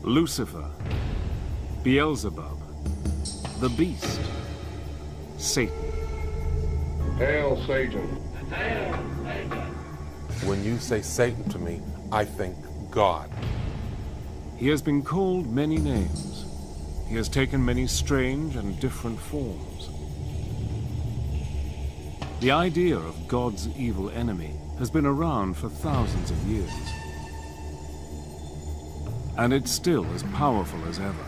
Lucifer, Beelzebub, the Beast, Satan. Hail, Satan. Hail, Satan. When you say Satan to me, I think God. He has been called many names. He has taken many strange and different forms. The idea of God's evil enemy has been around for thousands of years. And it's still as powerful as ever.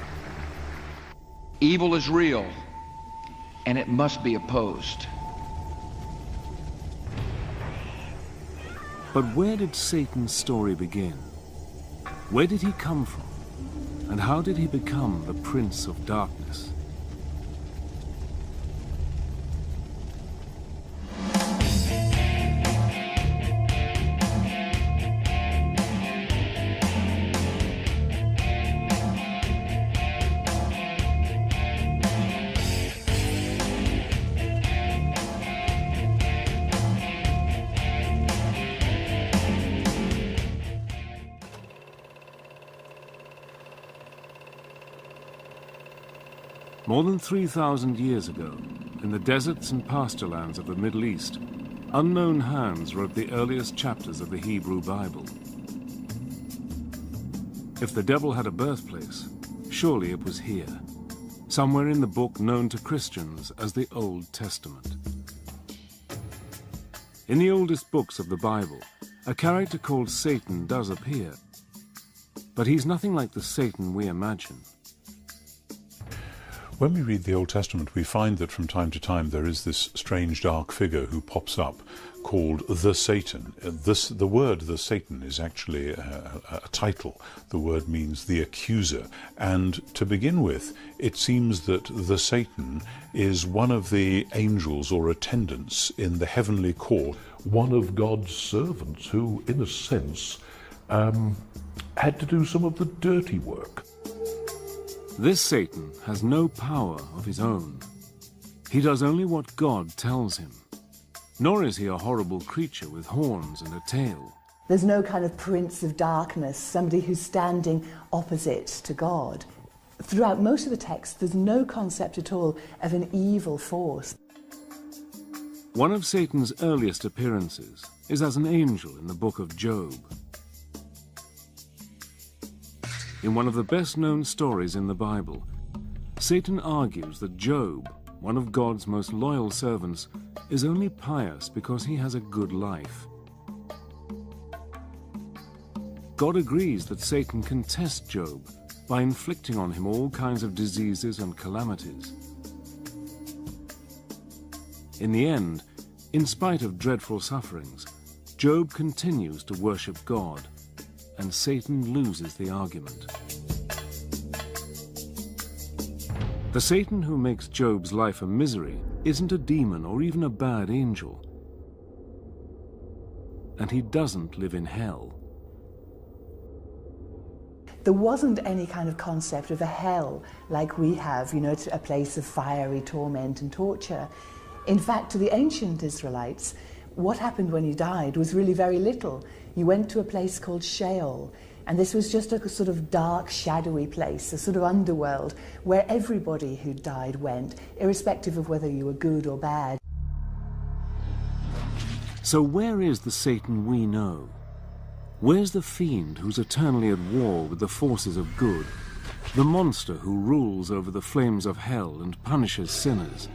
Evil is real, and it must be opposed. But where did Satan's story begin? Where did he come from? And how did he become the Prince of Darkness? More than 3,000 years ago, in the deserts and pasturelands of the Middle East, unknown hands wrote the earliest chapters of the Hebrew Bible. If the devil had a birthplace, surely it was here, somewhere in the book known to Christians as the Old Testament. In the oldest books of the Bible, a character called Satan does appear, but he's nothing like the Satan we imagine. When we read the Old Testament, we find that from time to time there is this strange dark figure who pops up called the Satan. The word the Satan is actually a title. The word means the accuser. And to begin with, it seems that the Satan is one of the angels or attendants in the heavenly court. One of God's servants who, in a sense, had to do some of the dirty work. This Satan has no power of his own. He does only what God tells him. Nor is he a horrible creature with horns and a tail. There's no kind of prince of darkness, somebody who's standing opposite to God. Throughout most of the text, there's no concept at all of an evil force. One of Satan's earliest appearances is as an angel in the book of Job. In one of the best-known stories in the Bible, Satan argues that Job, one of God's most loyal servants, is only pious because he has a good life. God agrees that Satan can test Job by inflicting on him all kinds of diseases and calamities. In the end, in spite of dreadful sufferings, Job continues to worship God, and Satan loses the argument. The Satan who makes Job's life a misery isn't a demon or even a bad angel. And he doesn't live in hell. There wasn't any kind of concept of a hell like we have, you know, a place of fiery torment and torture. In fact, to the ancient Israelites, what happened when you died was really very little. You went to a place called Sheol, and this was just a sort of dark, shadowy place, a sort of underworld, where everybody who died went, irrespective of whether you were good or bad. So where is the Satan we know? Where's the fiend who's eternally at war with the forces of good? The monster who rules over the flames of hell and punishes sinners?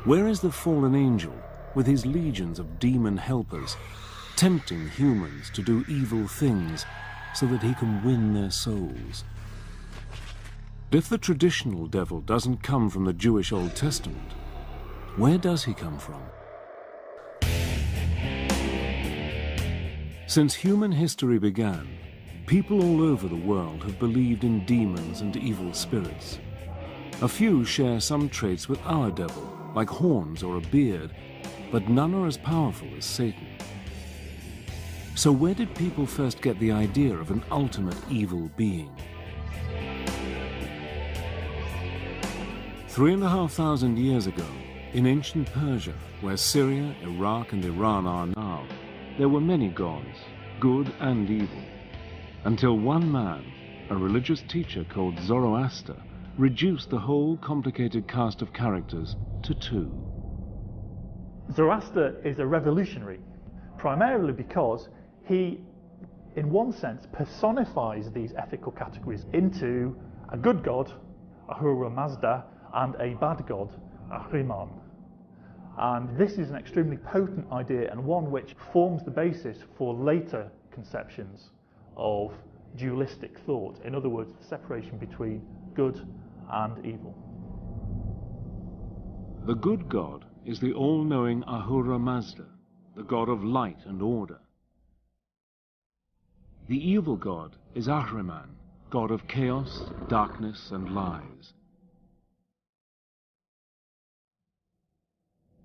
Where is the fallen angel with his legions of demon helpers, tempting humans to do evil things so that he can win their souls? If the traditional devil doesn't come from the Jewish Old Testament, where does he come from? Since human history began, people all over the world have believed in demons and evil spirits. A few share some traits with our devil, like horns or a beard, but none are as powerful as Satan. So where did people first get the idea of an ultimate evil being? 3,500 years ago, In ancient Persia, where Syria, Iraq and Iran are now, there were many gods, good and evil, until one man, a religious teacher called Zoroaster, reduced the whole complicated cast of characters to two. Zoroaster is a revolutionary, primarily because he, in one sense, personifies these ethical categories into a good god, Ahura Mazda, and a bad god, Ahriman. And this is an extremely potent idea, and one which forms the basis for later conceptions of dualistic thought. In other words, the separation between good and evil. The good god is the all-knowing Ahura Mazda, the god of light and order. The evil god is Ahriman, god of chaos, darkness and lies.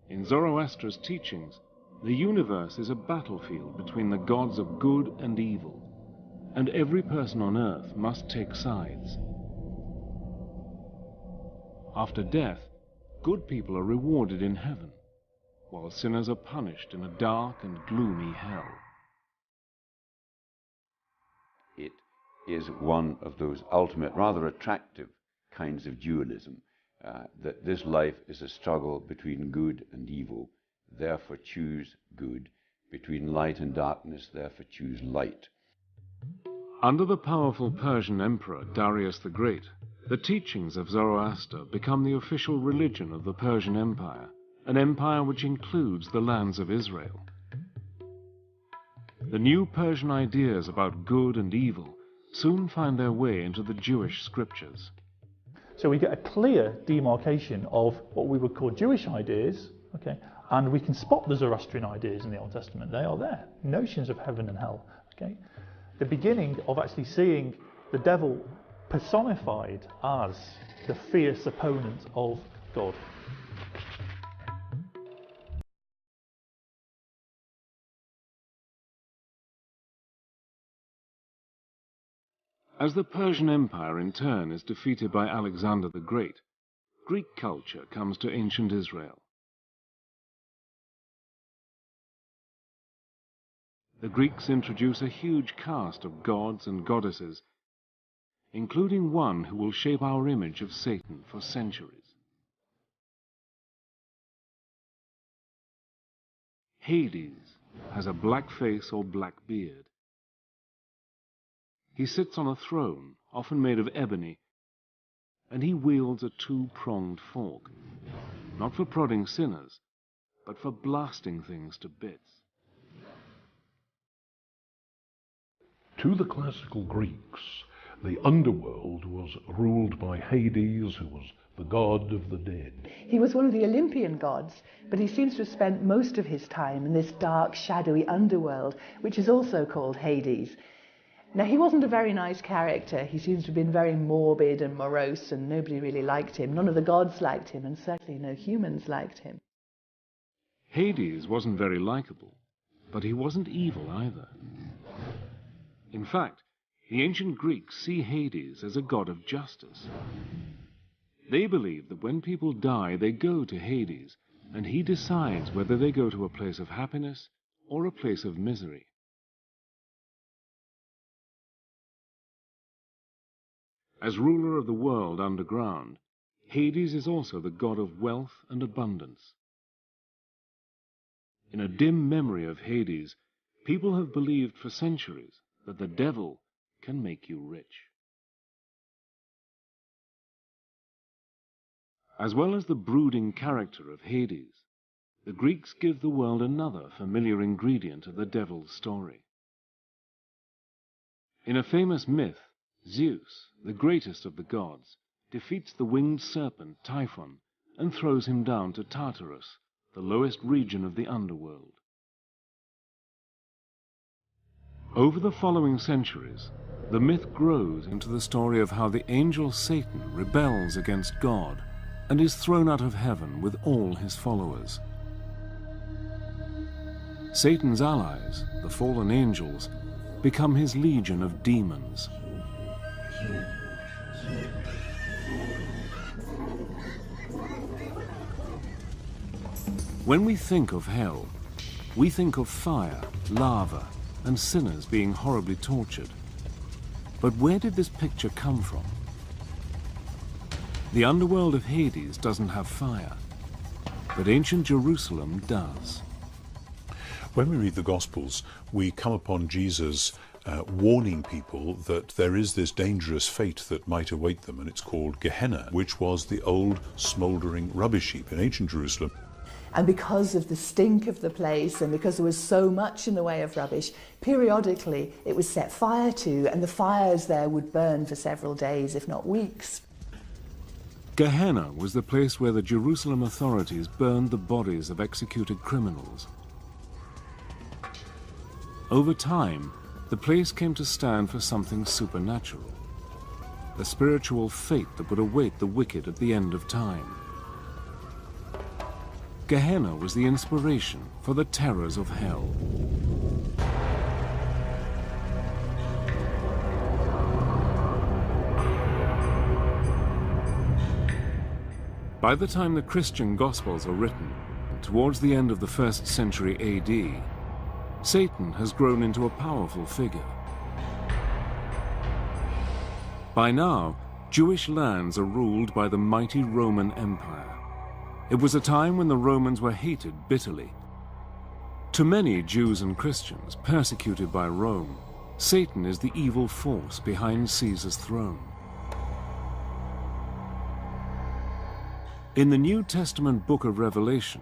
In Zoroaster's teachings, the universe is a battlefield between the gods of good and evil, and every person on earth must take sides. After death, good people are rewarded in heaven, while sinners are punished in a dark and gloomy hell. It is one of those ultimate, rather attractive kinds of dualism, that this life is a struggle between good and evil, therefore choose good, between light and darkness, therefore choose light. Under the powerful Persian emperor Darius the Great, the teachings of Zoroaster become the official religion of the Persian Empire, an empire which includes the lands of Israel. The new Persian ideas about good and evil soon find their way into the Jewish scriptures. So we get a clear demarcation of what we would call Jewish ideas, okay, and we can spot the Zoroastrian ideas in the Old Testament. They are there, notions of heaven and hell. Okay, the beginning of actually seeing the devil personified as the fierce opponent of God. As the Persian Empire in turn is defeated by Alexander the Great, Greek culture comes to ancient Israel. The Greeks introduce a huge cast of gods and goddesses, including one who will shape our image of Satan for centuries. Hades has a black face or black beard. He sits on a throne, often made of ebony, and he wields a two-pronged fork, not for prodding sinners, but for blasting things to bits. To the classical Greeks, the underworld was ruled by Hades, who was the god of the dead. He was one of the Olympian gods, but he seems to have spent most of his time in this dark, shadowy underworld, which is also called Hades. Now, he wasn't a very nice character. He seems to have been very morbid and morose, and nobody really liked him. None of the gods liked him, and certainly no humans liked him. Hades wasn't very likable, but he wasn't evil either. In fact, the ancient Greeks see Hades as a god of justice. They believe that when people die, they go to Hades, and he decides whether they go to a place of happiness or a place of misery. As ruler of the world underground, Hades is also the god of wealth and abundance. In a dim memory of Hades, people have believed for centuries that the devil can make you rich. As well as the brooding character of Hades, the Greeks give the world another familiar ingredient of the devil's story. In a famous myth, Zeus, the greatest of the gods, defeats the winged serpent Typhon and throws him down to Tartarus, the lowest region of the underworld. Over the following centuries, the myth grows into the story of how the angel Satan rebels against God and is thrown out of heaven with all his followers. Satan's allies, the fallen angels, become his legion of demons. When we think of hell, we think of fire, lava, and sinners being horribly tortured. But where did this picture come from? The underworld of Hades doesn't have fire, but ancient Jerusalem does. When we read the Gospels, we come upon Jesus warning people that there is this dangerous fate that might await them, and it's called Gehenna, which was the old smouldering rubbish heap in ancient Jerusalem. And because of the stink of the place and because there was so much in the way of rubbish, periodically it was set fire to, and the fires there would burn for several days, if not weeks. Gehenna was the place where the Jerusalem authorities burned the bodies of executed criminals. Over time, the place came to stand for something supernatural, a spiritual fate that would await the wicked at the end of time. Gehenna was the inspiration for the terrors of hell. By the time the Christian Gospels are written, towards the end of the 1st century AD, Satan has grown into a powerful figure. By now, Jewish lands are ruled by the mighty Roman Empire. It was a time when the Romans were hated bitterly. To many Jews and Christians persecuted by Rome, Satan is the evil force behind Caesar's throne. In the New Testament book of Revelation,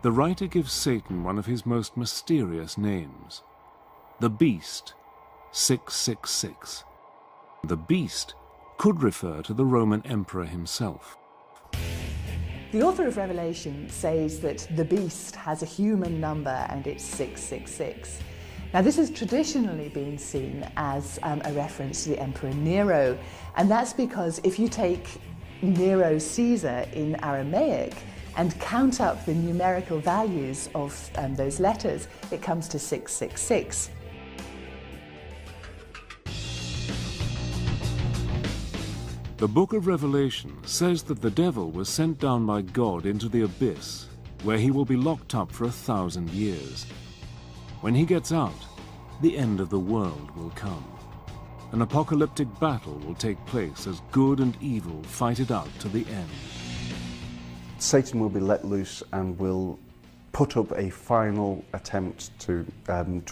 the writer gives Satan one of his most mysterious names, the Beast, 666. The Beast could refer to the Roman Emperor himself. The author of Revelation says that the beast has a human number and it's 666. Now this has traditionally been seen as a reference to the Emperor Nero, and that's because if you take Nero Caesar in Aramaic and count up the numerical values of those letters, it comes to 666. The book of Revelation says that the devil was sent down by God into the abyss, where he will be locked up for 1,000 years. When he gets out, the end of the world will come. An apocalyptic battle will take place as good and evil fight it out to the end. Satan will be let loose and will put up a final attempt to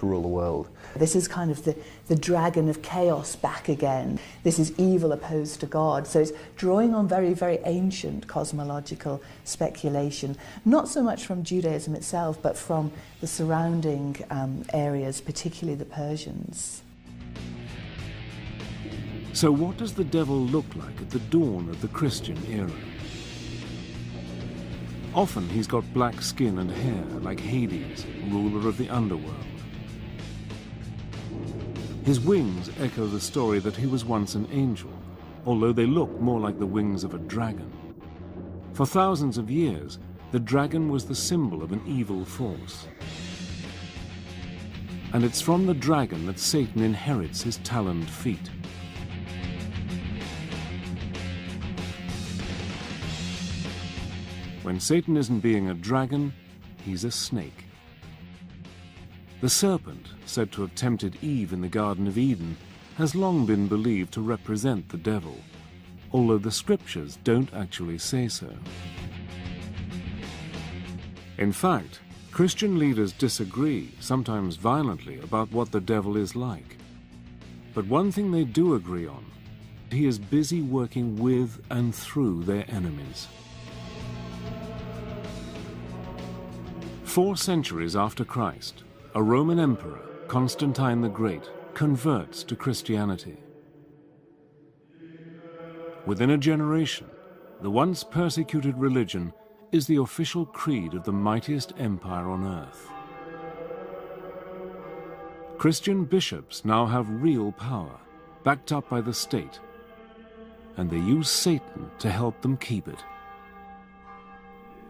rule the world. This is kind of the dragon of chaos back again. This is evil opposed to God. So it's drawing on very, very ancient cosmological speculation, not so much from Judaism itself, but from the surrounding areas, particularly the Persians. So what does the devil look like at the dawn of the Christian era? Often he's got black skin and hair like Hades, ruler of the underworld. His wings echo the story that he was once an angel, although they look more like the wings of a dragon. For thousands of years, the dragon was the symbol of an evil force. And it's from the dragon that Satan inherits his taloned feet. When Satan isn't being a dragon, he's a snake. The serpent, said to have tempted Eve in the Garden of Eden, has long been believed to represent the devil, although the scriptures don't actually say so. In fact, Christian leaders disagree, sometimes violently, about what the devil is like. But one thing they do agree on: he is busy working with and through their enemies. 4 centuries after Christ, a Roman emperor, Constantine the Great, converts to Christianity. Within a generation, the once persecuted religion is the official creed of the mightiest empire on earth. Christian bishops now have real power, backed up by the state, and they use Satan to help them keep it.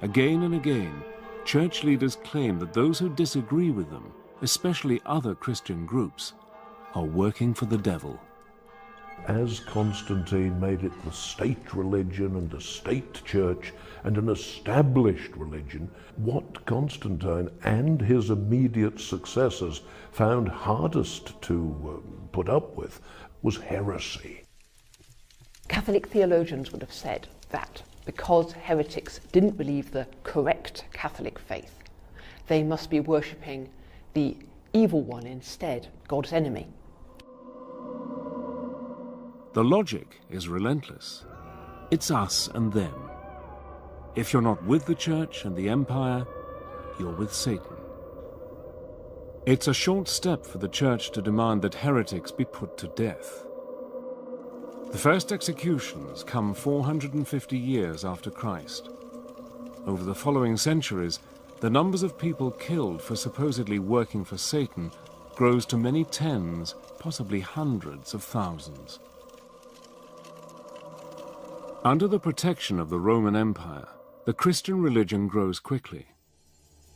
Again and again, church leaders claim that those who disagree with them, especially other Christian groups, are working for the devil. as Constantine made it the state religion and the state church and an established religion, what Constantine and his immediate successors found hardest to put up with was heresy. Catholic theologians would have said that because heretics didn't believe the correct Catholic faith, they must be worshipping the evil one instead, God's enemy. The logic is relentless. It's us and them. If you're not with the Church and the Empire, you're with Satan. It's a short step for the Church to demand that heretics be put to death. The first executions come 450 years after Christ. Over the following centuries, the numbers of people killed for supposedly working for Satan grows to many tens, possibly hundreds of thousands. Under the protection of the Roman Empire, the Christian religion grows quickly.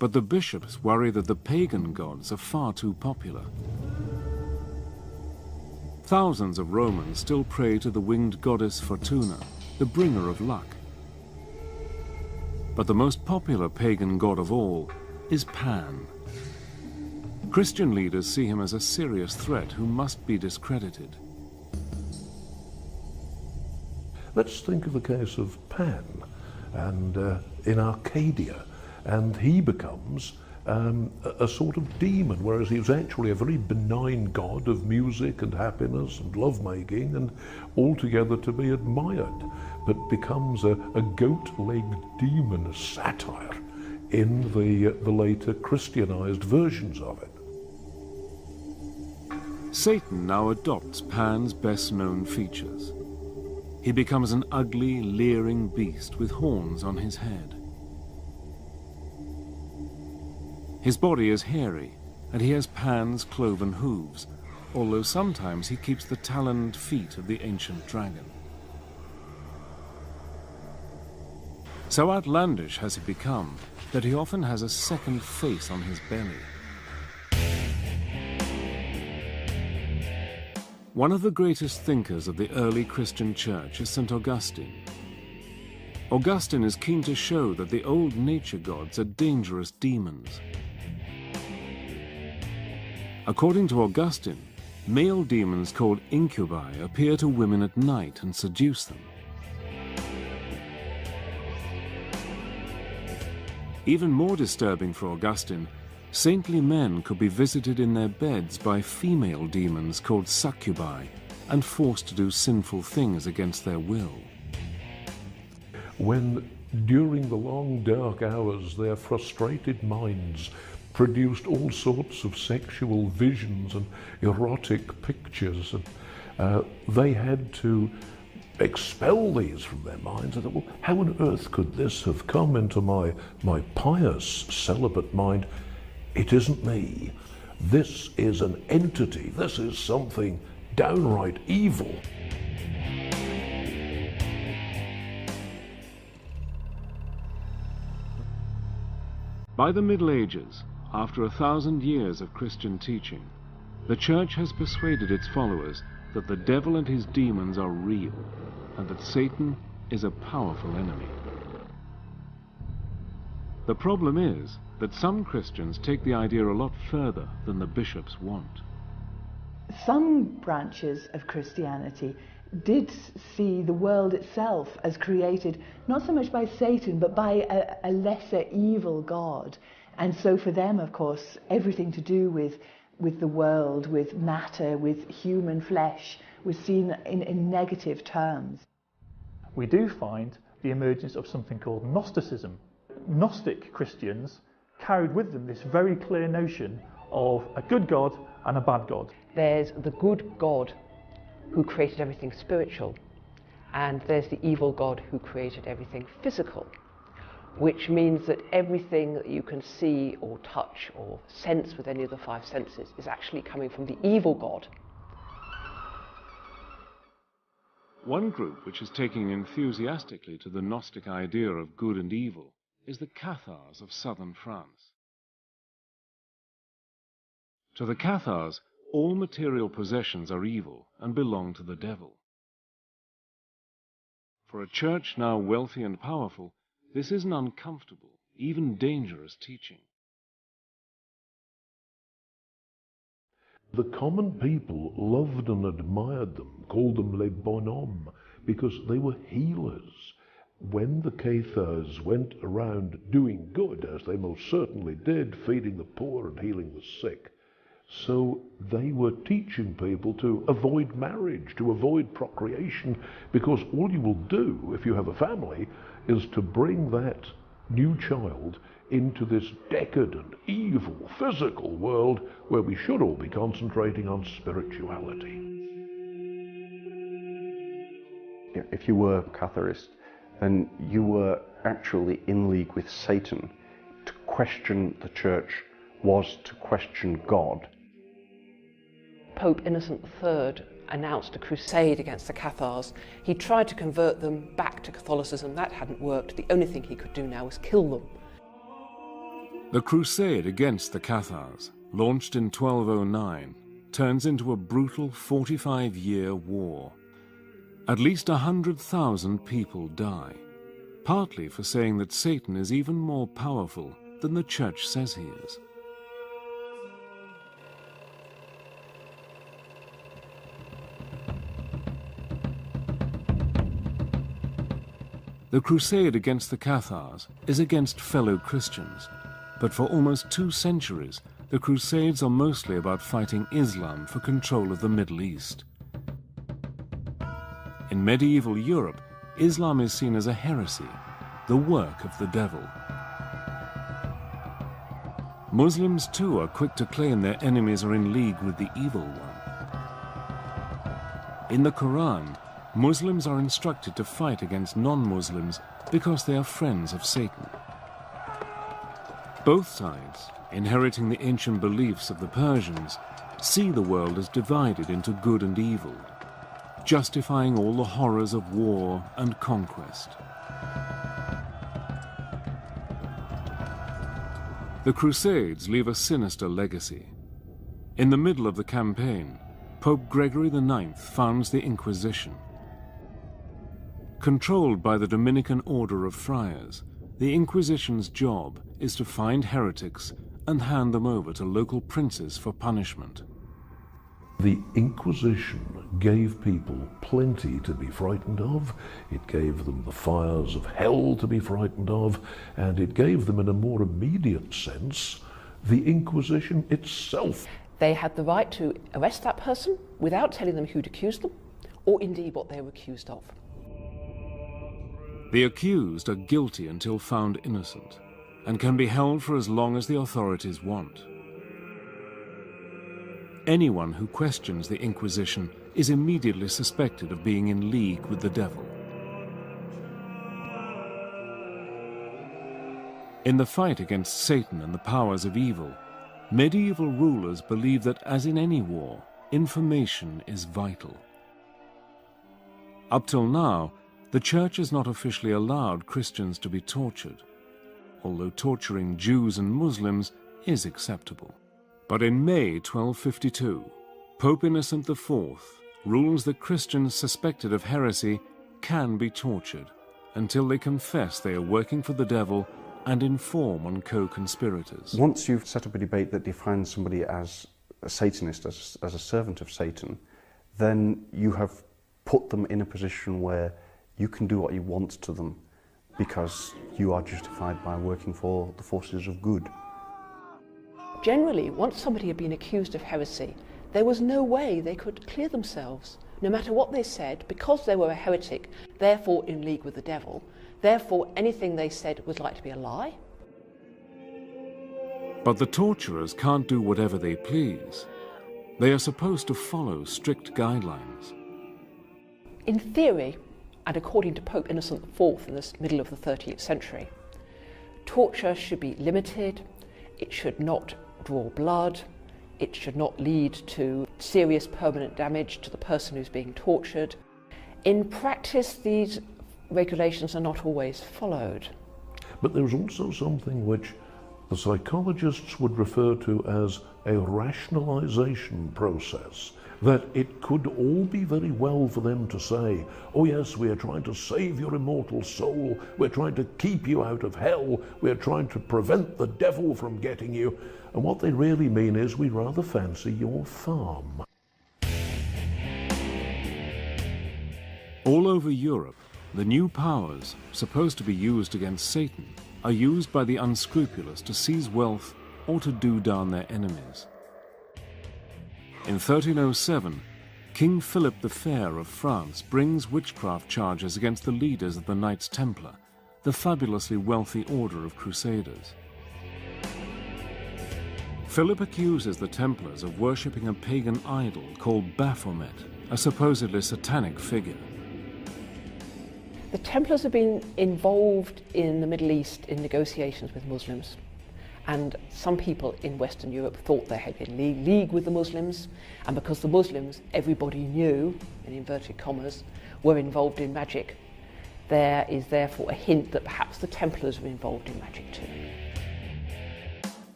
But the bishops worry that the pagan gods are far too popular. Thousands of Romans still pray to the winged goddess Fortuna, the bringer of luck. But the most popular pagan god of all is Pan. Christian leaders see him as a serious threat who must be discredited. Let's think of the case of Pan and in Arcadia, and he becomes a sort of demon, whereas he was actually a very benign god of music and happiness and lovemaking and altogether to be admired, but becomes a goat-legged demon, a satire, in the later Christianized versions of it. Satan now adopts Pan's best-known features. He becomes an ugly, leering beast with horns on his head. His body is hairy, and he has Pan's cloven hooves, although sometimes he keeps the taloned feet of the ancient dragon. So outlandish has he become that he often has a second face on his belly. One of the greatest thinkers of the early Christian church is St. Augustine. Augustine is keen to show that the old nature gods are dangerous demons. According to Augustine, male demons called incubi appear to women at night and seduce them. Even more disturbing for Augustine, saintly men could be visited in their beds by female demons called succubi and forced to do sinful things against their will. When, during the long dark hours, their frustrated minds produced all sorts of sexual visions and erotic pictures, and they had to expel these from their minds. I thought, well, how on earth could this have come into my pious celibate mind? It isn't me. This is an entity. This is something downright evil. By the Middle Ages, after 1,000 years of Christian teaching, the Church has persuaded its followers that the devil and his demons are real, and that Satan is a powerful enemy. The problem is that some Christians take the idea a lot further than the bishops want. Some branches of Christianity did see the world itself as created not so much by Satan but by a lesser evil god, and so for them, of course, everything to do with the world, with matter, with human flesh was seen in negative terms. We do find the emergence of something called Gnosticism. Gnostic Christians carried with them this very clear notion of a good God and a bad God. There's the good God who created everything spiritual, and there's the evil God who created everything physical, which means that everything that you can see or touch or sense with any of the five senses is actually coming from the evil God. One group which is taking enthusiastically to the Gnostic idea of good and evil is the Cathars of southern France. To the Cathars, all material possessions are evil and belong to the devil. For a church now wealthy and powerful, this is an uncomfortable, even dangerous teaching. The common people loved and admired them, called them les bonhommes, because they were healers. When the Cathars went around doing good, as they most certainly did, feeding the poor and healing the sick, so they were teaching people to avoid marriage, to avoid procreation, because all you will do if you have a family is to bring that new child into this decadent, evil, physical world where we should all be concentrating on spirituality. If you were a Catharist, then you were actually in league with Satan. To question the church was to question God. Pope Innocent III announced a crusade against the Cathars. He tried to convert them back to Catholicism. That hadn't worked. The only thing he could do now was kill them. The crusade against the Cathars, launched in 1209, turns into a brutal 45-year war. At least 100,000 people die, partly for saying that Satan is even more powerful than the Church says he is. The crusade against the Cathars is against fellow Christians, but for almost 2 centuries, the Crusades are mostly about fighting Islam for control of the Middle East. In medieval Europe, Islam is seen as a heresy, the work of the devil. Muslims too are quick to claim their enemies are in league with the evil one. In the Quran, Muslims are instructed to fight against non-Muslims because they are friends of Satan. Both sides, inheriting the ancient beliefs of the Persians, see the world as divided into good and evil, justifying all the horrors of war and conquest. The Crusades leave a sinister legacy. In the middle of the campaign, Pope Gregory IX founds the Inquisition. Controlled by the Dominican Order of Friars, the Inquisition's job is to find heretics and hand them over to local princes for punishment. The Inquisition gave people plenty to be frightened of. It gave them the fires of hell to be frightened of, and it gave them, in a more immediate sense, the Inquisition itself. They had the right to arrest that person without telling them who'd accused them, or indeed what they were accused of. The accused are guilty until found innocent, and can be held for as long as the authorities want. Anyone who questions the Inquisition is immediately suspected of being in league with the devil. In the fight against Satan and the powers of evil, medieval rulers believed that, as in any war, information is vital. Up till now, the Church has not officially allowed Christians to be tortured, although torturing Jews and Muslims is acceptable. But in May 1252, Pope Innocent IV rules that Christians suspected of heresy can be tortured until they confess they are working for the devil and inform on co-conspirators. Once you've set up a debate that defines somebody as a Satanist, as a servant of Satan, then you have put them in a position where you can do what you want to them because you are justified by working for the forces of good. Generally, once somebody had been accused of heresy, there was no way they could clear themselves. No matter what they said, because they were a heretic, therefore in league with the devil, therefore anything they said was like to be a lie. But the torturers can't do whatever they please. They are supposed to follow strict guidelines. In theory, and according to Pope Innocent IV in the middle of the 13th century, torture should be limited, it should not draw blood, it should not lead to serious permanent damage to the person who's being tortured. In practice, these regulations are not always followed. But there's also something which the psychologists would refer to as a rationalization process, that it could all be very well for them to say, oh yes, we are trying to save your immortal soul, we're trying to keep you out of hell, we're trying to prevent the devil from getting you, and what they really mean is, we rather fancy your farm. All over Europe, the new powers, supposed to be used against Satan, are used by the unscrupulous to seize wealth or to do down their enemies. In 1307, King Philip the Fair of France brings witchcraft charges against the leaders of the Knights Templar, the fabulously wealthy order of crusaders. Philip accuses the Templars of worshipping a pagan idol called Baphomet, a supposedly satanic figure. The Templars have been involved in the Middle East in negotiations with Muslims, and some people in Western Europe thought they had been in league with the Muslims, and because the Muslims, everybody knew, in inverted commas, were involved in magic, there is therefore a hint that perhaps the Templars were involved in magic too.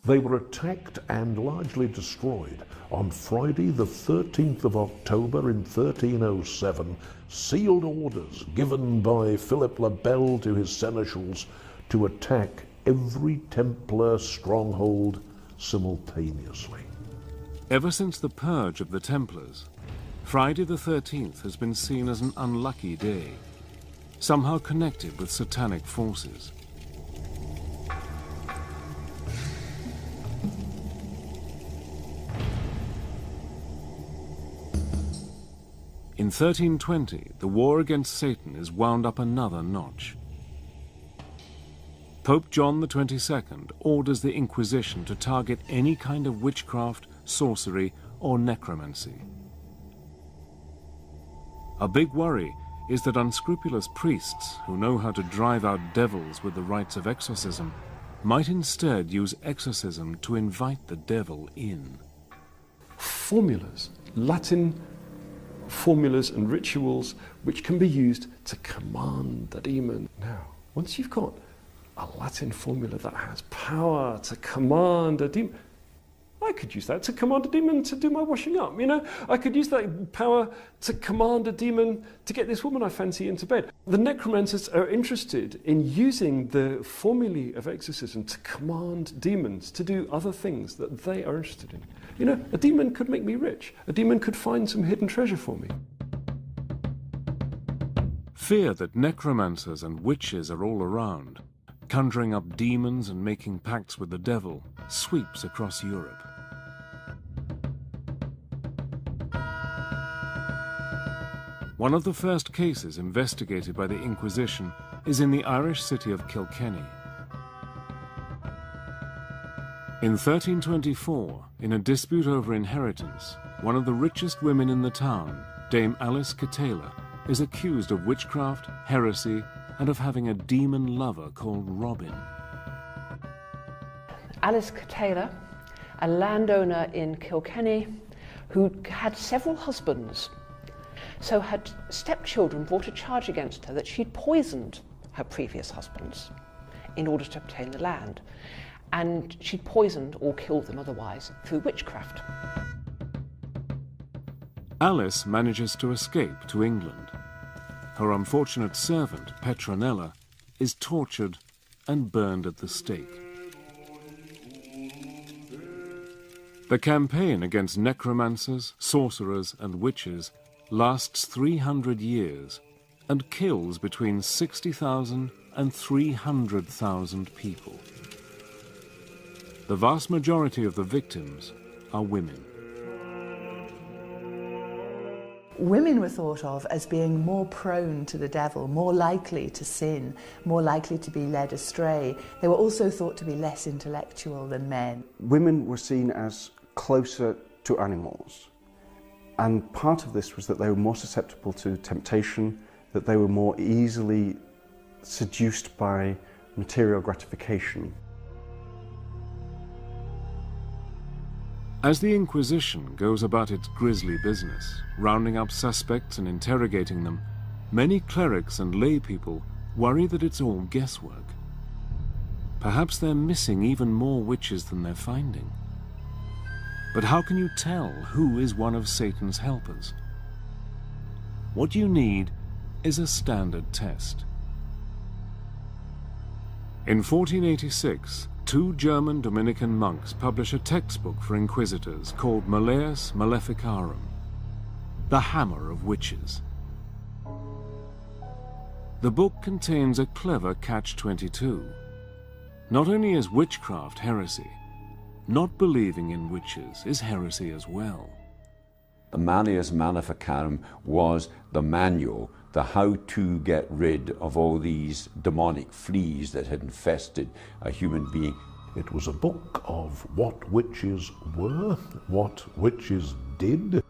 They were attacked and largely destroyed on Friday the 13th of October in 1307, sealed orders given by Philip le Bel to his seneschals to attack every Templar stronghold simultaneously. Ever since the purge of the Templars, Friday the 13th has been seen as an unlucky day, somehow connected with satanic forces. In 1320, the war against Satan is wound up another notch. Pope John XXII orders the Inquisition to target any kind of witchcraft, sorcery, or necromancy. A big worry is that unscrupulous priests who know how to drive out devils with the rites of exorcism might instead use exorcism to invite the devil in. Formulas, Latin formulas and rituals which can be used to command the demon. Now, once you've got a Latin formula that has power to command a demon, I could use that to command a demon to do my washing up, you know? I could use that power to command a demon to get this woman I fancy into bed. The necromancers are interested in using the formulae of exorcism to command demons to do other things that they are interested in. You know, a demon could make me rich. A demon could find some hidden treasure for me. Fear that necromancers and witches are all around, conjuring up demons and making pacts with the devil, sweeps across Europe. One of the first cases investigated by the Inquisition is in the Irish city of Kilkenny. In 1324, in a dispute over inheritance, one of the richest women in the town, Dame Alice Catala, is accused of witchcraft, heresy, and of having a demon lover called Robin. Alice Catala, a landowner in Kilkenny who had several husbands, so her stepchildren brought a charge against her that she'd poisoned her previous husbands in order to obtain the land, and she'd poisoned or killed them otherwise through witchcraft. Alice manages to escape to England. Her unfortunate servant, Petronella, is tortured and burned at the stake. The campaign against necromancers, sorcerers, and witches lasts 300 years and kills between 60,000 and 300,000 people. The vast majority of the victims are women. Women were thought of as being more prone to the devil, more likely to sin, more likely to be led astray. They were also thought to be less intellectual than men. Women were seen as closer to animals, and part of this was that they were more susceptible to temptation, that they were more easily seduced by material gratification. As the Inquisition goes about its grisly business, rounding up suspects and interrogating them, many clerics and lay people worry that it's all guesswork. Perhaps they're missing even more witches than they're finding. But how can you tell who is one of Satan's helpers? What you need is a standard test. In 1486, 2 German Dominican monks publish a textbook for inquisitors called Malleus Maleficarum, the Hammer of Witches. The book contains a clever catch-22. Not only is witchcraft heresy, not believing in witches is heresy as well. The Malleus Maleficarum was the manual, the how to get rid of all these demonic fleas that had infested a human being. It was a book of what witches were, what witches did.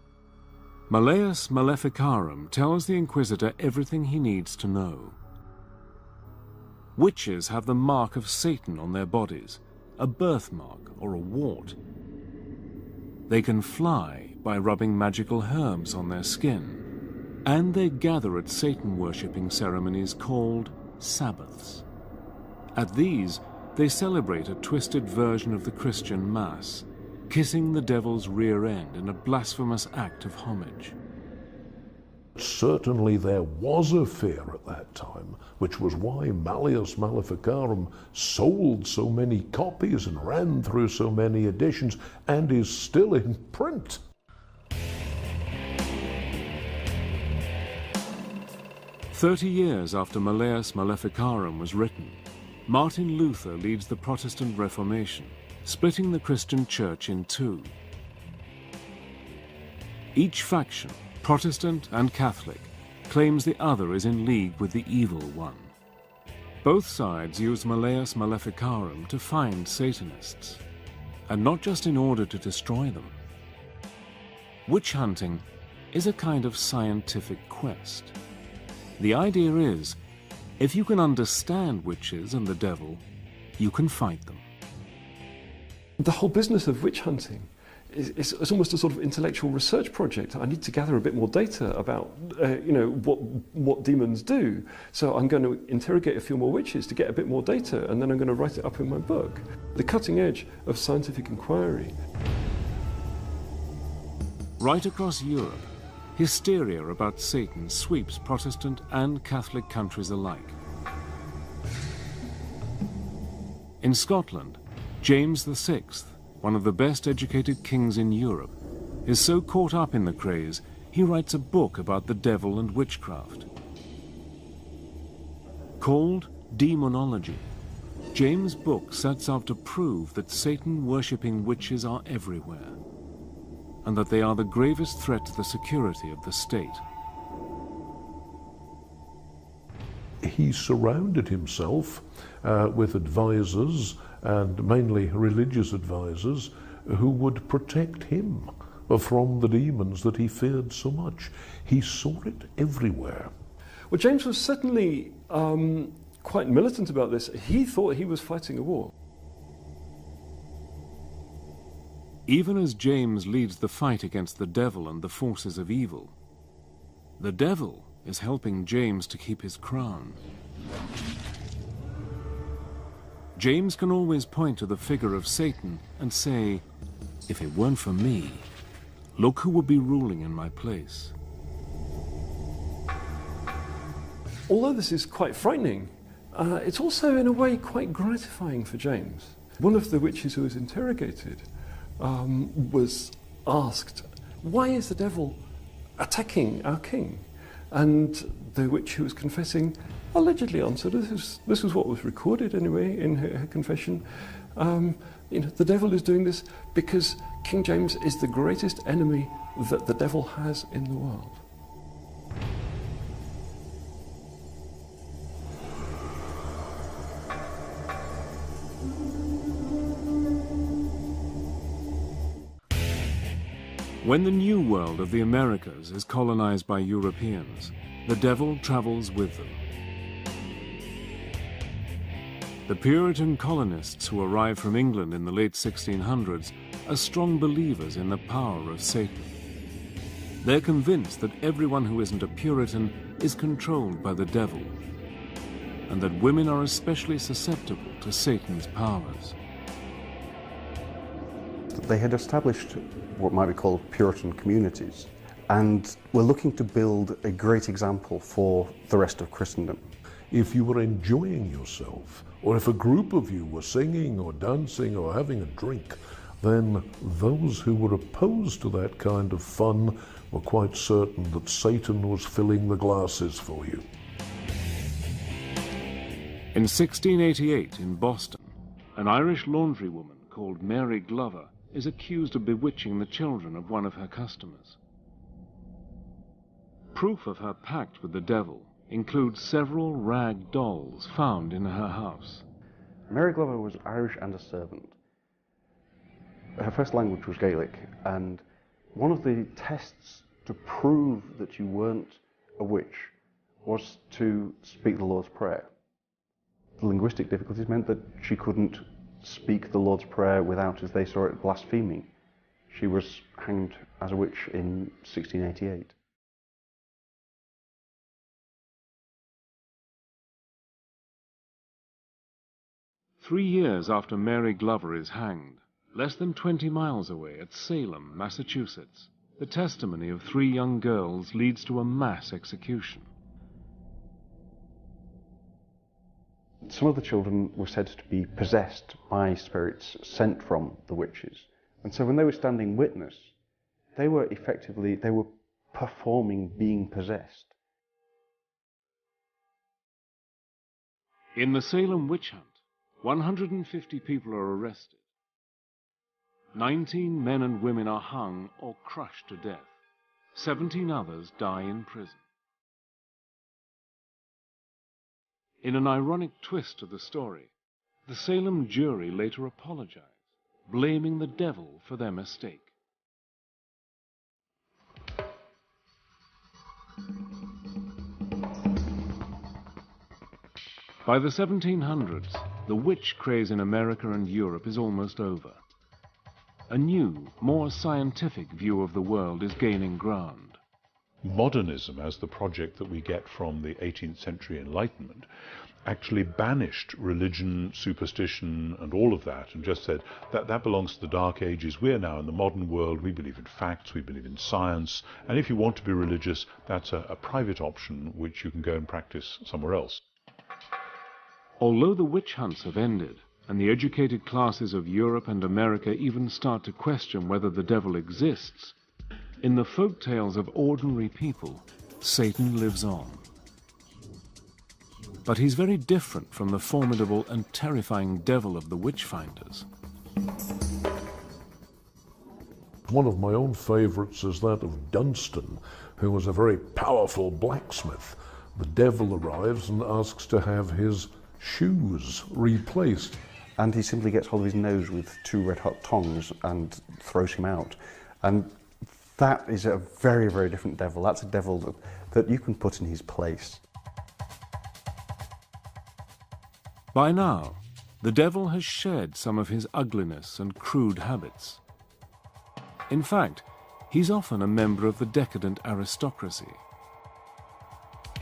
Malleus Maleficarum tells the inquisitor everything he needs to know. Witches have the mark of Satan on their bodies, a birthmark or a wart. They can fly by rubbing magical herbs on their skin, and they gather at Satan-worshipping ceremonies called Sabbaths. At these, they celebrate a twisted version of the Christian Mass, kissing the devil's rear end in a blasphemous act of homage. Certainly there was a fear at that time, which was why Malleus Maleficarum sold so many copies and ran through so many editions and is still in print. "30 years after Malleus Maleficarum was written, Martin Luther leads the Protestant Reformation, splitting the Christian Church in 2. Each faction, Protestant and Catholic, claims the other is in league with the evil one. Both sides use Malleus Maleficarum to find Satanists, and not just in order to destroy them. Witch hunting is a kind of scientific quest. The idea is, if you can understand witches and the devil, you can fight them. The whole business of witch hunting is almost a sort of intellectual research project. I need to gather a bit more data about, what demons do. So I'm going to interrogate a few more witches to get a bit more data, and then I'm going to write it up in my book. The cutting edge of scientific inquiry. Right across Europe, hysteria about Satan sweeps Protestant and Catholic countries alike. In Scotland, James VI, one of the best educated kings in Europe, is so caught up in the craze, he writes a book about the devil and witchcraft. Called Demonology, James' book sets out to prove that Satan-worshipping witches are everywhere, and that they are the gravest threat to the security of the state. He surrounded himself with advisors, and mainly religious advisors, who would protect him from the demons that he feared so much. He saw it everywhere. Well, James was certainly quite militant about this. He thought he was fighting a war. Even as James leads the fight against the devil and the forces of evil, the devil is helping James to keep his crown. James can always point to the figure of Satan and say, if it weren't for me, look who would be ruling in my place. Although this is quite frightening, it's also in a way quite gratifying for James. One of the witches who was interrogated was asked, why is the devil attacking our king? And the witch who was confessing allegedly answered, this was what was recorded anyway in her confession, the devil is doing this because King James is the greatest enemy that the devil has in the world. When the New World of the Americas is colonized by Europeans, the devil travels with them. The Puritan colonists who arrived from England in the late 1600s are strong believers in the power of Satan. They're convinced that everyone who isn't a Puritan is controlled by the devil, and that women are especially susceptible to Satan's powers. They had established what might be called Puritan communities, and were looking to build a great example for the rest of Christendom. If you were enjoying yourself, or if a group of you were singing or dancing or having a drink, then those who were opposed to that kind of fun were quite certain that Satan was filling the glasses for you. In 1688 in Boston, an Irish laundrywoman called Mary Glover is accused of bewitching the children of one of her customers. Proof of her pact with the devil includes several rag dolls found in her house. Mary Glover was Irish and a servant. Her first language was Gaelic, and one of the tests to prove that you weren't a witch was to speak the Lord's Prayer. The linguistic difficulties meant that she couldn't speak the Lord's Prayer without, as they saw it, blaspheming. She was hanged as a witch in 1688. "3 years after Mary Glover is hanged, less than 20 miles away at Salem, Massachusetts, the testimony of 3 young girls leads to a mass execution. Some of the children were said to be possessed by spirits sent from the witches. And so when they were standing witness, they were performing being possessed. In the Salem witch hunt, 150 people are arrested. 19 men and women are hung or crushed to death. 17 others die in prison. In an ironic twist to the story, the Salem jury later apologized, blaming the devil for their mistake. By the 1700s, the witch craze in America and Europe is almost over. A new, more scientific view of the world is gaining ground. Modernism, as the project that we get from the 18th century Enlightenment, actually banished religion, superstition, and all of that, and just said that that belongs to the Dark Ages. We're now in the modern world. We believe in facts, we believe in science, and if you want to be religious, that's a private option which you can go and practice somewhere else. Although the witch hunts have ended, and the educated classes of Europe and America even start to question whether the devil exists, in the folk tales of ordinary people, Satan lives on. But he's very different from the formidable and terrifying devil of the witch-finders. One of my own favourites is that of Dunstan, who was a very powerful blacksmith. The devil arrives and asks to have his shoes replaced. And he simply gets hold of his nose with 2 red-hot tongs and throws him out. And that is a very, very different devil. That's a devil that you can put in his place. By now, the devil has shed some of his ugliness and crude habits. In fact, he's often a member of the decadent aristocracy.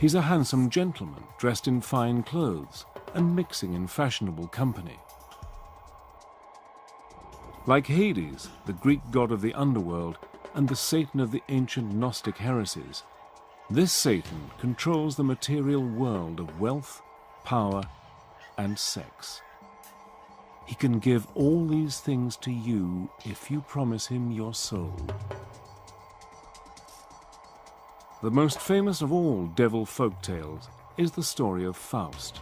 He's a handsome gentleman dressed in fine clothes and mixing in fashionable company. Like Hades, the Greek god of the underworld, and the Satan of the ancient Gnostic heresies, this Satan controls the material world of wealth, power, and sex. He can give all these things to you if you promise him your soul. The most famous of all devil folk tales is the story of Faust.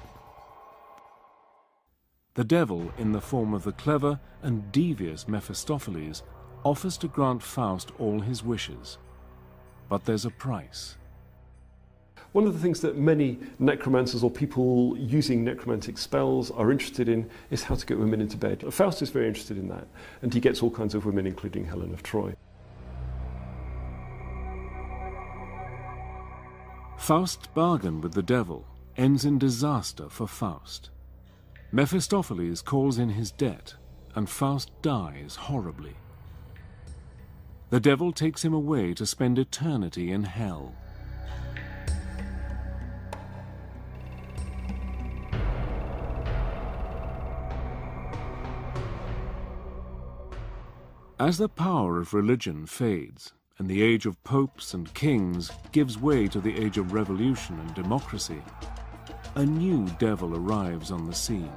The devil, in the form of the clever and devious Mephistopheles, offers to grant Faust all his wishes. But there's a price. One of the things that many necromancers or people using necromantic spells are interested in is how to get women into bed. Faust is very interested in that, and he gets all kinds of women, including Helen of Troy. Faust's bargain with the devil ends in disaster for Faust. Mephistopheles calls in his debt, and Faust dies horribly. The devil takes him away to spend eternity in hell. As the power of religion fades, and the age of popes and kings gives way to the age of revolution and democracy, a new devil arrives on the scene.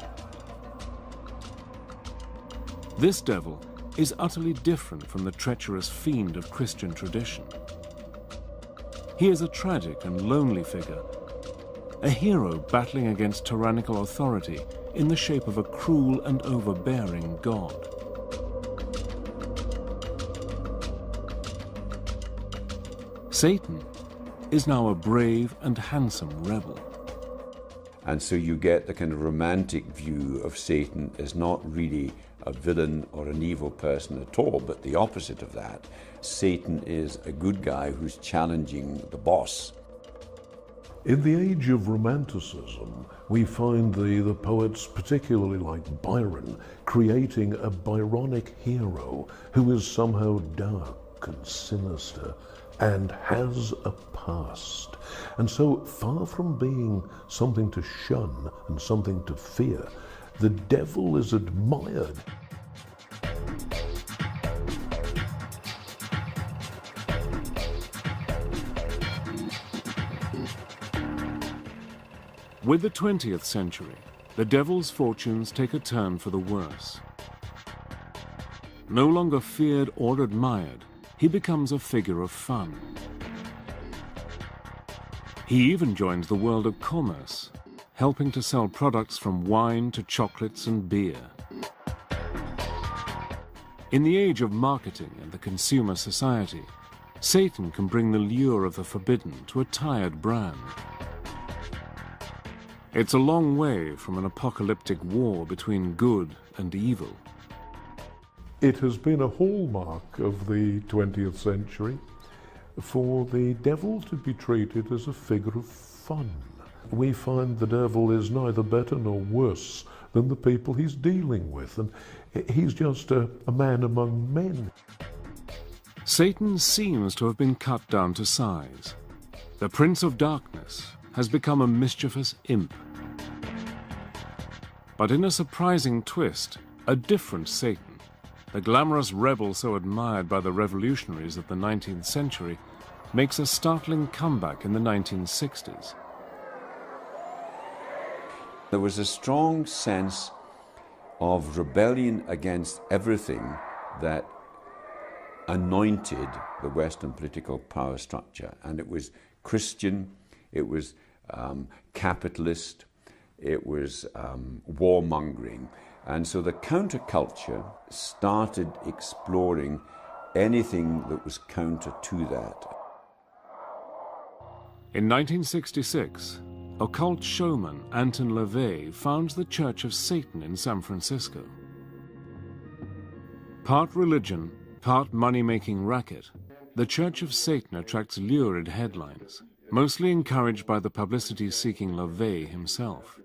This devil is utterly different from the treacherous fiend of Christian tradition. He is a tragic and lonely figure, a hero battling against tyrannical authority in the shape of a cruel and overbearing god. Satan is now a brave and handsome rebel. And so you get the kind of romantic view of Satan as not really a villain or an evil person at all, but the opposite of that. Satan is a good guy who's challenging the boss. In the age of Romanticism, we find the poets, particularly like Byron, creating a Byronic hero who is somehow dark and sinister and has a past. And so, far from being something to shun and something to fear, the devil is admired. With the 20th century, the devil's fortunes take a turn for the worse. No longer feared or admired, he becomes a figure of fun. He even joins the world of commerce, helping to sell products from wine to chocolates and beer. In the age of marketing and the consumer society, Satan can bring the lure of the forbidden to a tired brand. It's a long way from an apocalyptic war between good and evil. It has been a hallmark of the 20th century for the devil to be treated as a figure of fun. We find the devil is neither better nor worse than the people he's dealing with, and he's just a man among men. Satan seems to have been cut down to size. The Prince of Darkness has become a mischievous imp. But in a surprising twist, a different Satan, the glamorous rebel so admired by the revolutionaries of the 19th century, makes a startling comeback in the 1960s. There was a strong sense of rebellion against everything that anointed the Western political power structure. And it was Christian, it was capitalist, it was warmongering. And so the counterculture started exploring anything that was counter to that. In 1966, occult showman Anton LaVey founds the Church of Satan in San Francisco. Part religion, part money-making racket, the Church of Satan attracts lurid headlines, mostly encouraged by the publicity-seeking LaVey himself.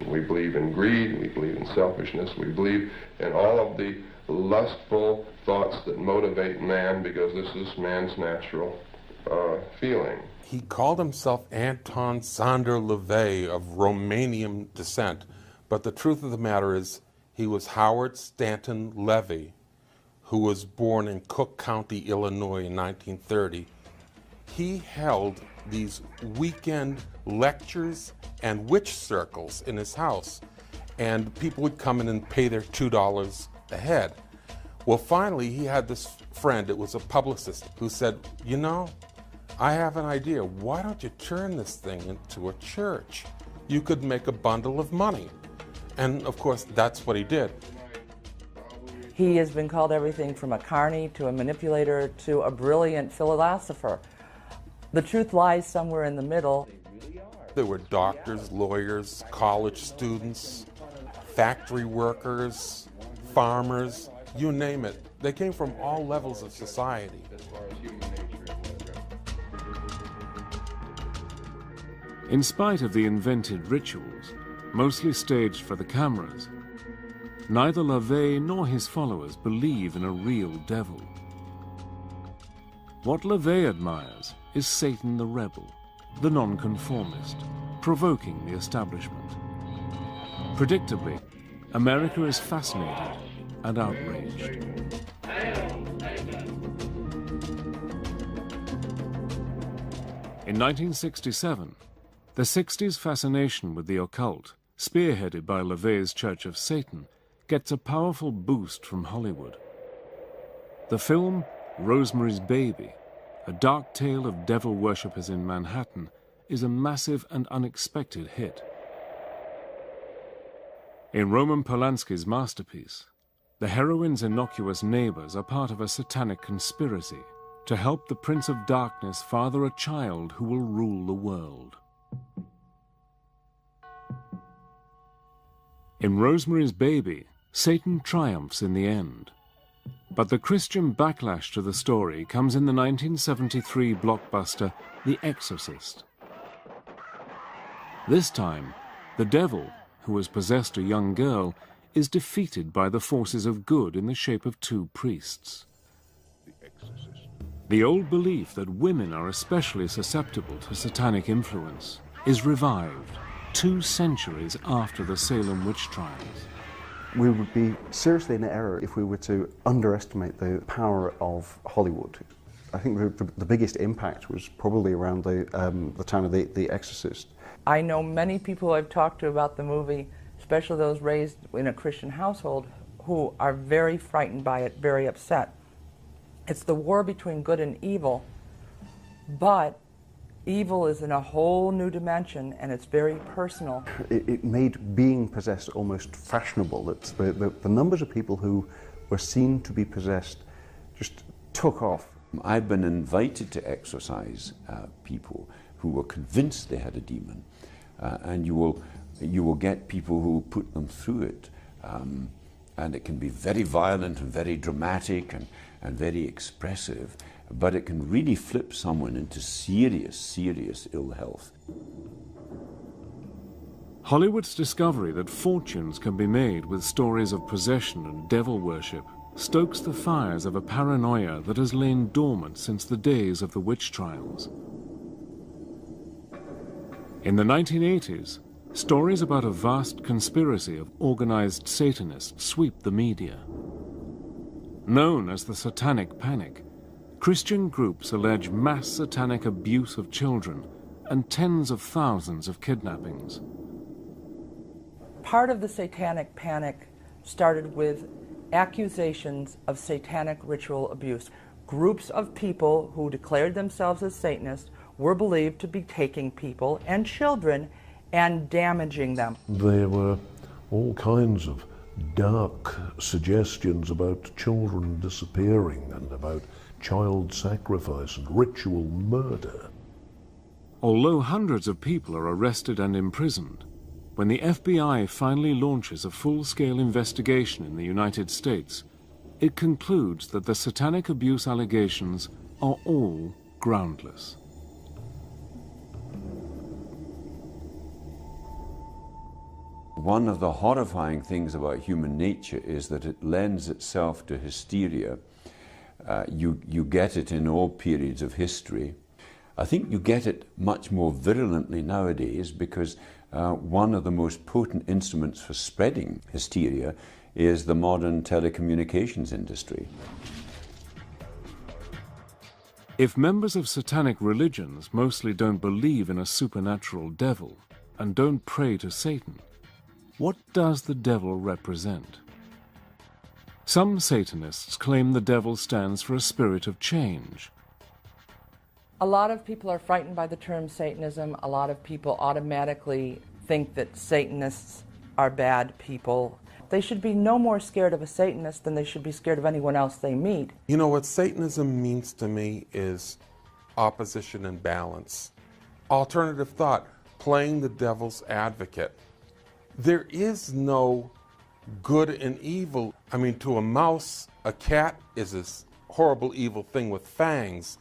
We believe in greed, we believe in selfishness, we believe in all of the lustful thoughts that motivate man, because this is man's natural feeling. He called himself Anton Sander LaVey of Romanian descent, but the truth of the matter is he was Howard Stanton Levy, who was born in Cook County, Illinois in 1930. He held these weekend lectures and witch circles in his house, and people would come in and pay their $2 a head. Well, finally, he had this friend, it was a publicist, who said, you know, I have an idea. Why don't you turn this thing into a church? You could make a bundle of money. And of course, that's what he did. He has been called everything from a carny to a manipulator to a brilliant philosopher. The truth lies somewhere in the middle. There were doctors, lawyers, college students, factory workers, farmers, you name it. They came from all levels of society. In spite of the invented rituals, mostly staged for the cameras, neither LaVey nor his followers believe in a real devil. What LaVey admires is Satan the rebel, the nonconformist, provoking the establishment. Predictably, America is fascinated and outraged. In 1967, the 60s fascination with the occult, spearheaded by LaVey's Church of Satan, gets a powerful boost from Hollywood. The film Rosemary's Baby, a dark tale of devil worshippers in Manhattan, is a massive and unexpected hit. In Roman Polanski's masterpiece, the heroine's innocuous neighbors are part of a satanic conspiracy to help the Prince of Darkness father a child who will rule the world. In Rosemary's Baby, Satan triumphs in the end. But the Christian backlash to the story comes in the 1973 blockbuster The Exorcist. This time, the devil, who has possessed a young girl, is defeated by the forces of good in the shape of two priests. The old belief that women are especially susceptible to satanic influence is revived 2 centuries after the Salem witch trials. We would be seriously in error if we were to underestimate the power of Hollywood. I think the biggest impact was probably around the time of The Exorcist. I know many people I've talked to about the movie, especially those raised in a Christian household, who are very frightened by it, very upset. It's the war between good and evil, but evil is in a whole new dimension, and it's very personal. It made being possessed almost fashionable. The numbers of people who were seen to be possessed just took off. I've been invited to exorcise people who were convinced they had a demon, and you will get people who put them through it, and it can be very violent and very dramatic and very expressive, but it can really flip someone into serious ill health. Hollywood's discovery that fortunes can be made with stories of possession and devil worship stokes the fires of a paranoia that has lain dormant since the days of the witch trials. In the 1980s, stories about a vast conspiracy of organized Satanists sweep the media. Known as the Satanic Panic, Christian groups allege mass satanic abuse of children and tens of thousands of kidnappings. Part of the Satanic Panic started with accusations of satanic ritual abuse. Groups of people who declared themselves as Satanists were believed to be taking people and children and damaging them. There were all kinds of dark suggestions about children disappearing and about child sacrifice and ritual murder. Although hundreds of people are arrested and imprisoned, when the FBI finally launches a full-scale investigation in the United States, it concludes that the satanic abuse allegations are all groundless. One of the horrifying things about human nature is that it lends itself to hysteria. You get it in all periods of history. I think you get it much more virulently nowadays because one of the most potent instruments for spreading hysteria is the modern telecommunications industry. If members of satanic religions mostly don't believe in a supernatural devil and don't pray to Satan, what does the devil represent? Some Satanists claim the devil stands for a spirit of change. A lot of people are frightened by the term Satanism. A lot of people automatically think that Satanists are bad people. They should be no more scared of a Satanist than they should be scared of anyone else they meet. You know, what Satanism means to me is opposition and balance. Alternative thought, playing the devil's advocate. There is no good and evil. I mean, to a mouse, a cat is this horrible evil thing with fangs,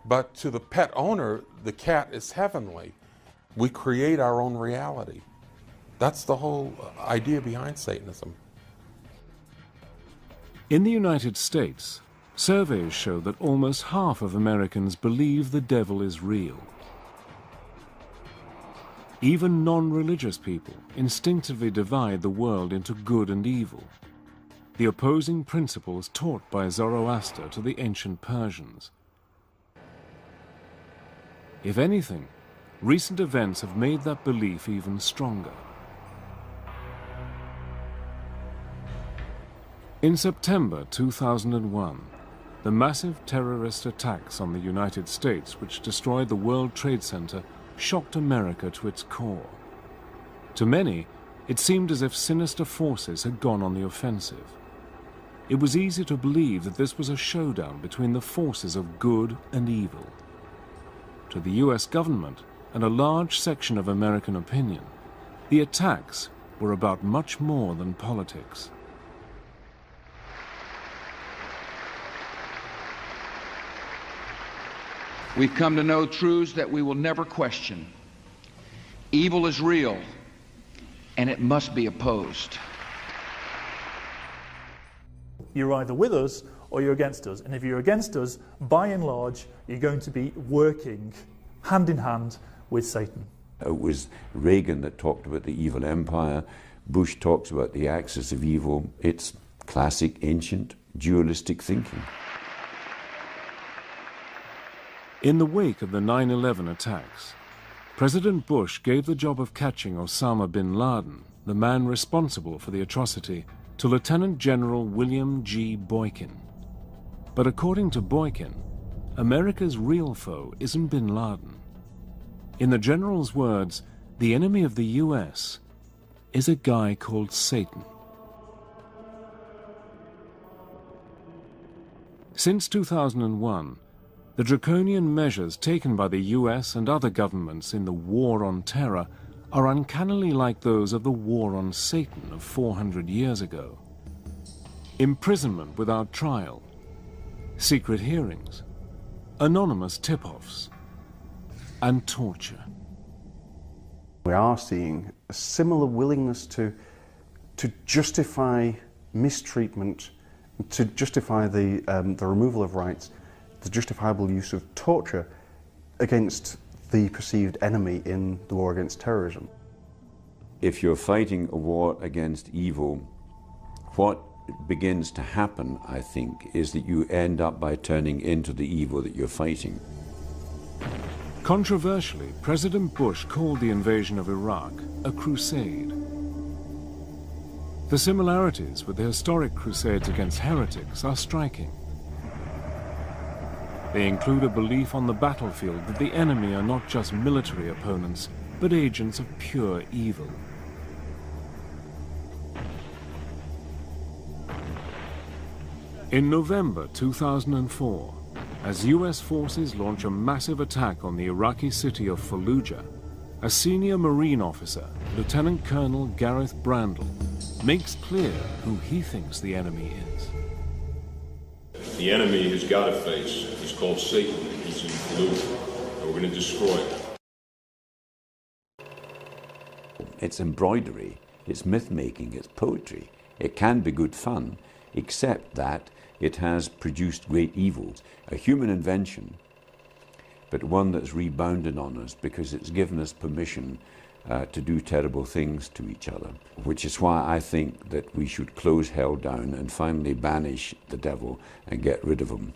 but to the pet owner, the cat is heavenly. We create our own reality. That's the whole idea behind Satanism. In the United States, surveys show that almost half of Americans believe the devil is real. Even non-religious people instinctively divide the world into good and evil, the opposing principles taught by Zoroaster to the ancient Persians. If anything, recent events have made that belief even stronger. In September 2001, the massive terrorist attacks on the United States which destroyed the World Trade Center shocked America to its core. To many, it seemed as if sinister forces had gone on the offensive. It was easy to believe that this was a showdown between the forces of good and evil. To the US government and a large section of American opinion, the attacks were about much more than politics. We've come to know truths that we will never question. Evil is real, and it must be opposed. You're either with us or you're against us. And if you're against us, by and large, you're going to be working hand in hand with Satan. It was Reagan that talked about the evil empire. Bush talks about the axis of evil. It's classic, ancient, dualistic thinking. In the wake of the 9/11 attacks, President Bush gave the job of catching Osama bin Laden, the man responsible for the atrocity, to Lieutenant General William G. Boykin. But according to Boykin, America's real foe isn't bin Laden. In the general's words, the enemy of the US is a guy called Satan. Since 2001, the draconian measures taken by the US and other governments in the war on terror are uncannily like those of the war on Satan of 400 years ago. Imprisonment without trial, secret hearings, anonymous tip-offs, and torture. We are seeing a similar willingness to justify mistreatment, to justify the removal of rights, the justifiable use of torture against the perceived enemy in the war against terrorism. If you're fighting a war against evil, what begins to happen, I think, is that you end up by turning into the evil that you're fighting. Controversially, President Bush called the invasion of Iraq a crusade. The similarities with the historic crusades against heretics are striking. They include a belief on the battlefield that the enemy are not just military opponents, but agents of pure evil. In November 2004, as US forces launch a massive attack on the Iraqi city of Fallujah, a senior Marine officer, Lieutenant Colonel Gareth Brandle, makes clear who he thinks the enemy is. The enemy has got a face. He's called Satan. He's in blue. And we're going to destroy him. It's embroidery, it's myth-making, it's poetry. It can be good fun, except that it has produced great evils. A human invention, but one that's rebounded on us because it's given us permission to do terrible things to each other, which is why I think that we should close hell down and finally banish the devil and get rid of him.